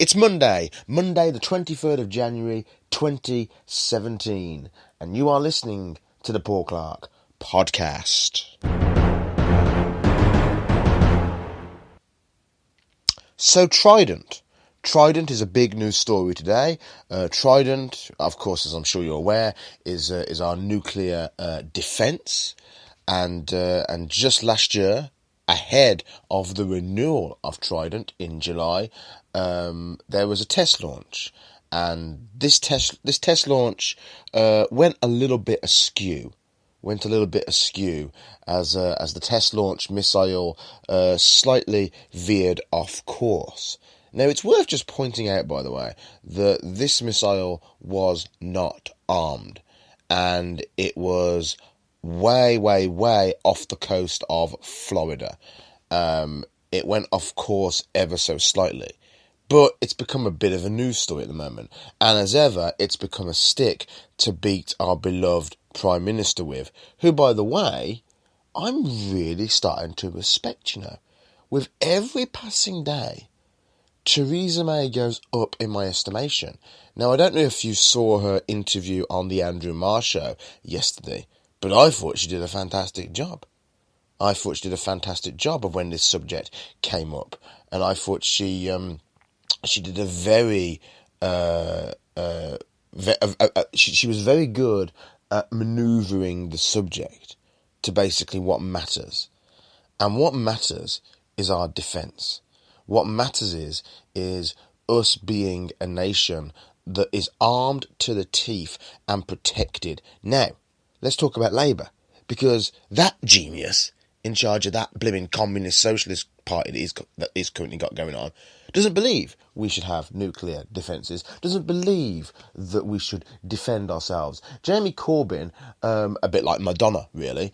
It's Monday the 23rd of January 2017, and you are listening to the Paul Clark Podcast. So Trident is a big news story today. Trident, of course, as I'm sure you're aware, is our nuclear defence, and just last year, ahead of the renewal of Trident in July, there was a test launch, and this test launch went a little bit askew. As the test launch missile slightly veered off course. Now, it's worth just pointing out, by the way, that this missile was not armed, and it was way off the coast of Florida. It went off course ever so slightly. But it's become a bit of a news story at the moment. And as ever, it's become a stick to beat our beloved Prime Minister with, who, by the way, I'm really starting to respect, With every passing day, Theresa May goes up in my estimation. Now, I don't know if you saw her interview on the Andrew Marr show yesterday, but I thought she did a fantastic job. Of when this subject came up. And I thought she did a very, she was very good at manoeuvring the subject to basically what matters. And what matters is our defence. What matters is us being a nation that is armed to the teeth and protected. Now, let's talk about Labour, because that genius in charge of that blimmin' communist socialist party that is currently got going on doesn't believe we should have nuclear defences, doesn't believe that we should defend ourselves. Jeremy Corbyn, a bit like Madonna, really,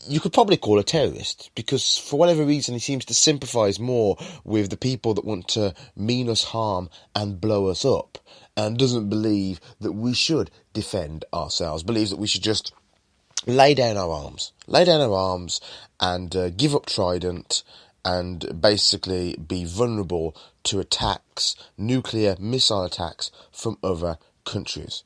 you could probably call a terrorist, because for whatever reason he seems to sympathise more with the people that want to mean us harm and blow us up, and doesn't believe that we should defend ourselves, believes that we should just lay down our arms and give up Trident and basically be vulnerable to attacks, nuclear missile attacks from other countries.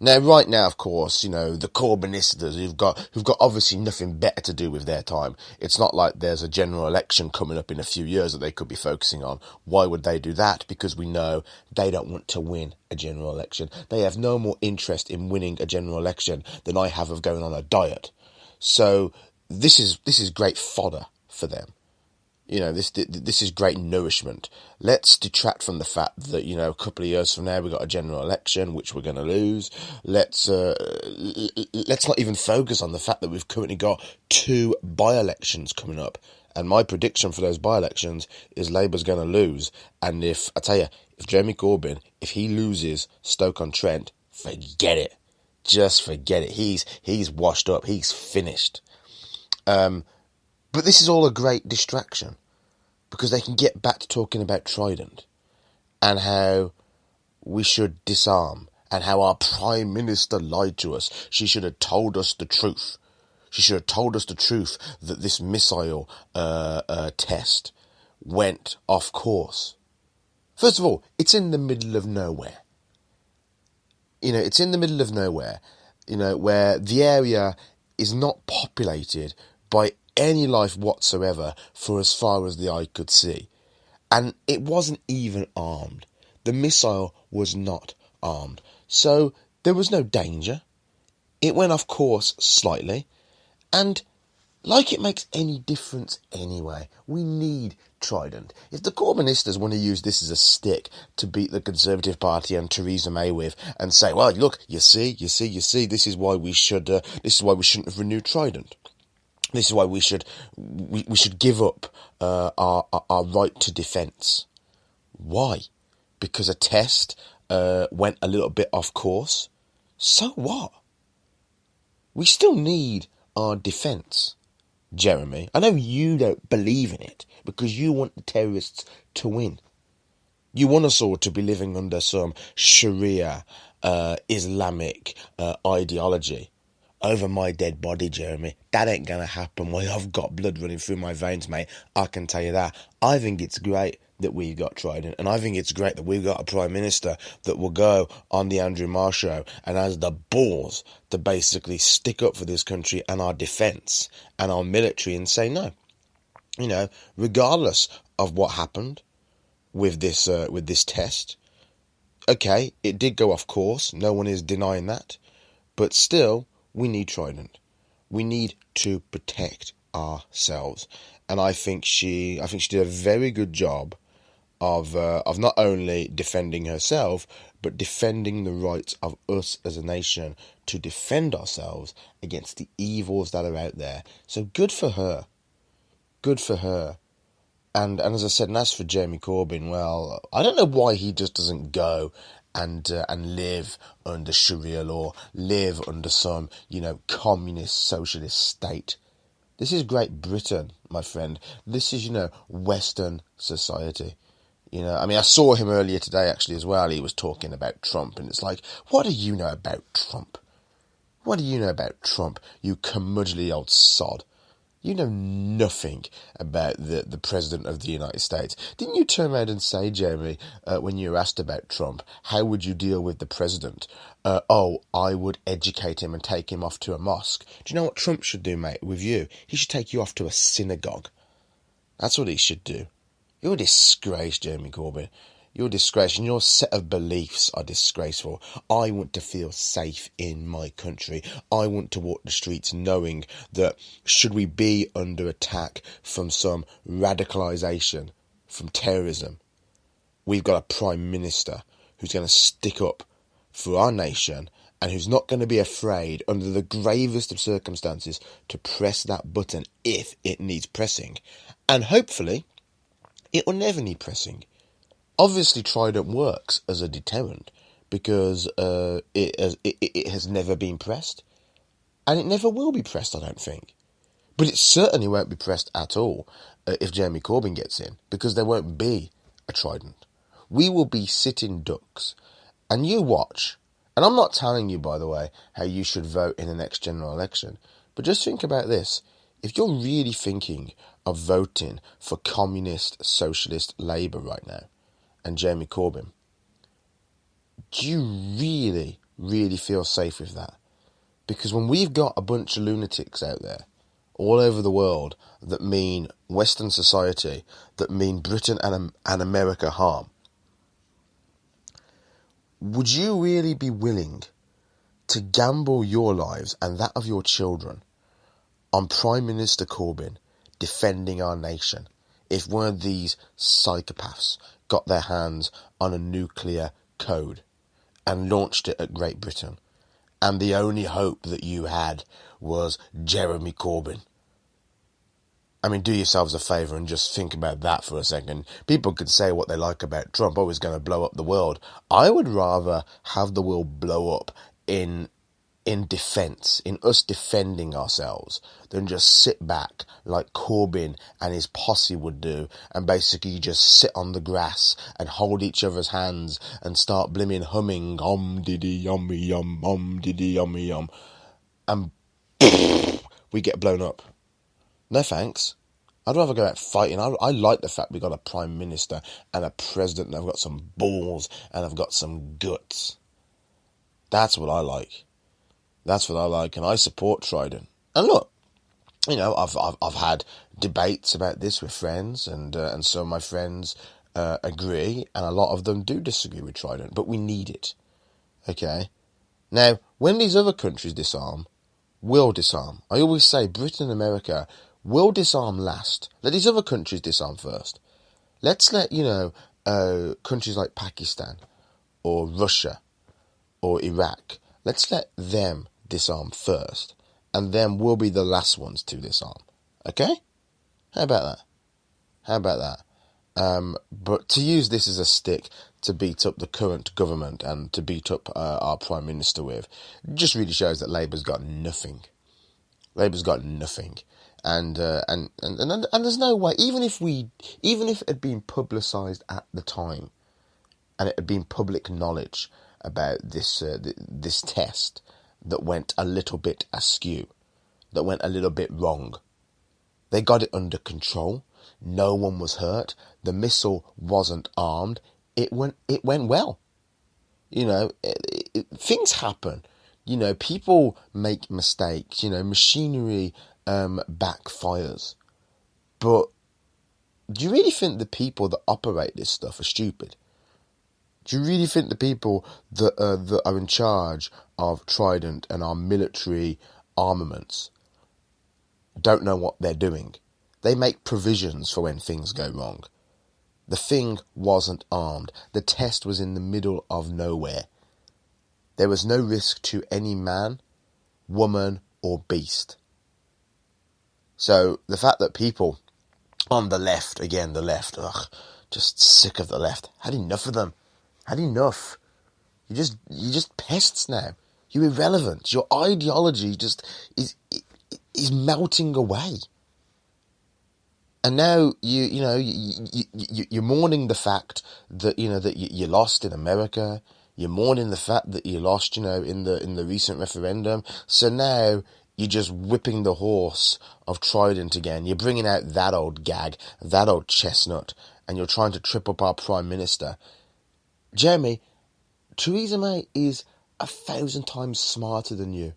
Now, right now, of course, the Corbynistas who've got obviously nothing better to do with their time. It's not like there's a general election coming up in a few years that they could be focusing on. Why would they do that? Because we know they don't want to win a general election. They have no more interest in winning a general election than I have of going on a diet. So this is great fodder for them. This is great nourishment. Let's detract from the fact that, a couple of years from now we've got a general election, which we're going to lose. Let's not even focus on the fact that we've currently got 2 by-elections coming up. And my prediction for those by-elections is Labour's going to lose. And if Jeremy Corbyn, if he loses Stoke-on-Trent, forget it. Just forget it. He's washed up. He's finished. But this is all a great distraction, because they can get back to talking about Trident and how we should disarm and how our Prime Minister lied to us. She should have told us the truth. She should have told us the truth that this missile test went off course. First of all, it's in the middle of nowhere. It's in the middle of nowhere, where the area is not populated by any life whatsoever for as far as the eye could see. And it wasn't even armed. The missile was not armed. So there was no danger. It went off course slightly. And like it makes any difference anyway, we need Trident. If the Corbynistas want to use this as a stick to beat the Conservative Party and Theresa May with, and say, well, look, you see, this is why we shouldn't have renewed Trident. This is why we should give up our right to defence. Why? Because a test went a little bit off course. So what? We still need our defence, Jeremy. I know you don't believe in it because you want the terrorists to win. You want us all to be living under some Sharia Islamic ideology. over my dead body, Jeremy. That ain't going to happen while I've got blood running through my veins, mate. I can tell you that. I think it's great that we've got Trident, and I think it's great that we've got a Prime Minister that will go on the Andrew Marr show and has the balls to basically stick up for this country and our defence and our military and say no. You know, regardless of what happened with this test, okay, it did go off course. No one is denying that, but still, we need Trident. We need to protect ourselves, and I think she did a very good job of not only defending herself, but defending the rights of us as a nation to defend ourselves against the evils that are out there. So good for her. Good for her. And as I said, and as for Jeremy Corbyn, well, I don't know why he just doesn't go and live under Sharia law, live under some, communist socialist state. This is Great Britain, my friend. This is, Western society. I saw him earlier today, actually, as well. He was talking about Trump, and it's like, what do you know about Trump? What do you know about Trump, you curmudgeonly old sod? You know nothing about the President of the United States. Didn't you turn around and say, Jeremy, when you were asked about Trump, how would you deal with the President? I would educate him and take him off to a mosque. Do you know what Trump should do, mate, with you? He should take you off to a synagogue. That's what he should do. You're a disgrace, Jeremy Corbyn. You're a disgrace, and your set of beliefs are disgraceful. I want to feel safe in my country. I want to walk the streets knowing that should we be under attack from some radicalisation, from terrorism, we've got a Prime Minister who's going to stick up for our nation and who's not going to be afraid, under the gravest of circumstances, to press that button if it needs pressing. And hopefully, it will never need pressing. Obviously, Trident works as a deterrent because it has never been pressed, and it never will be pressed, I don't think. But it certainly won't be pressed at all if Jeremy Corbyn gets in, because there won't be a Trident. We will be sitting ducks, and you watch. And I'm not telling you, by the way, how you should vote in the next general election, but just think about this. If you're really thinking of voting for communist, socialist Labour right now, and Jeremy Corbyn, do you really, really feel safe with that? Because when we've got a bunch of lunatics out there, all over the world, that mean Western society, that mean Britain and America harm, would you really be willing to gamble your lives and that of your children on Prime Minister Corbyn defending our nation if one of these psychopaths got their hands on a nuclear code and launched it at Great Britain, and the only hope that you had was Jeremy Corbyn? I mean, do yourselves a favour and just think about that for a second. People could say what they like about Trump, oh, he's going to blow up the world. I would rather have the world blow up in defence, in us defending ourselves, than just sit back like Corbyn and his posse would do and basically just sit on the grass and hold each other's hands and start blimmin' humming diddy yummy yum diddy yummy yum, and we get blown up. No thanks. I'd rather go out fighting. I like the fact we got a Prime Minister and a President that have got some balls and have got some guts. That's what I like. That's what I like, and I support Trident. And look, I've had debates about this with friends, and some of my friends agree, and a lot of them do disagree with Trident. But we need it, okay? Now, when these other countries disarm, we'll disarm. I always say Britain and America will disarm last. Let these other countries disarm first. Let's let countries like Pakistan or Russia or Iraq. Let's let them disarm first, and then we'll be the last ones to disarm. Okay? How about that? But to use this as a stick to beat up the current government and to beat up our Prime Minister with, just really shows that Labour's got nothing. Labour's got nothing. And there's no way, even if it had been publicised at the time, and it had been public knowledge about this test that went a little bit askew, that went a little bit wrong. They got it under control. No one was hurt. The missile wasn't armed. It went well. Things happen. People make mistakes. Machinery backfires. But do you really think the people that operate this stuff are stupid? Do you really think the people that are in charge of Trident and our military armaments don't know what they're doing? They make provisions for when things go wrong. The thing wasn't armed. The test was in the middle of nowhere. There was no risk to any man, woman, or beast. So the fact that people on the left, just sick of the left, had enough of them. Had enough. You're just pests now. You're irrelevant. Your ideology just is melting away. And now you're mourning the fact that you lost in America. You're mourning the fact that you lost in the recent referendum. So now you're just whipping the horse of Trident again. You're bringing out that old gag, that old chestnut, and you're trying to trip up our Prime Minister. Jeremy, Theresa May is 1,000 times smarter than you.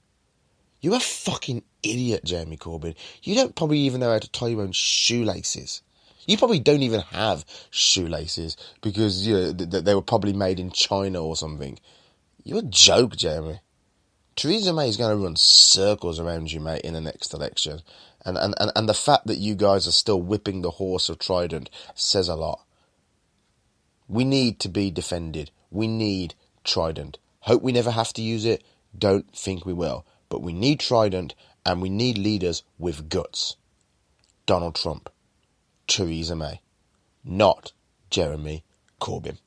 You're a fucking idiot, Jeremy Corbyn. You don't probably even know how to tie your own shoelaces. You probably don't even have shoelaces because they were probably made in China or something. You're a joke, Jeremy. Theresa May is going to run circles around you, mate, in the next election. And the fact that you guys are still whipping the horse of Trident says a lot. We need to be defended. We need Trident. Hope we never have to use it. Don't think we will. But we need Trident, and we need leaders with guts. Donald Trump. Theresa May. Not Jeremy Corbyn.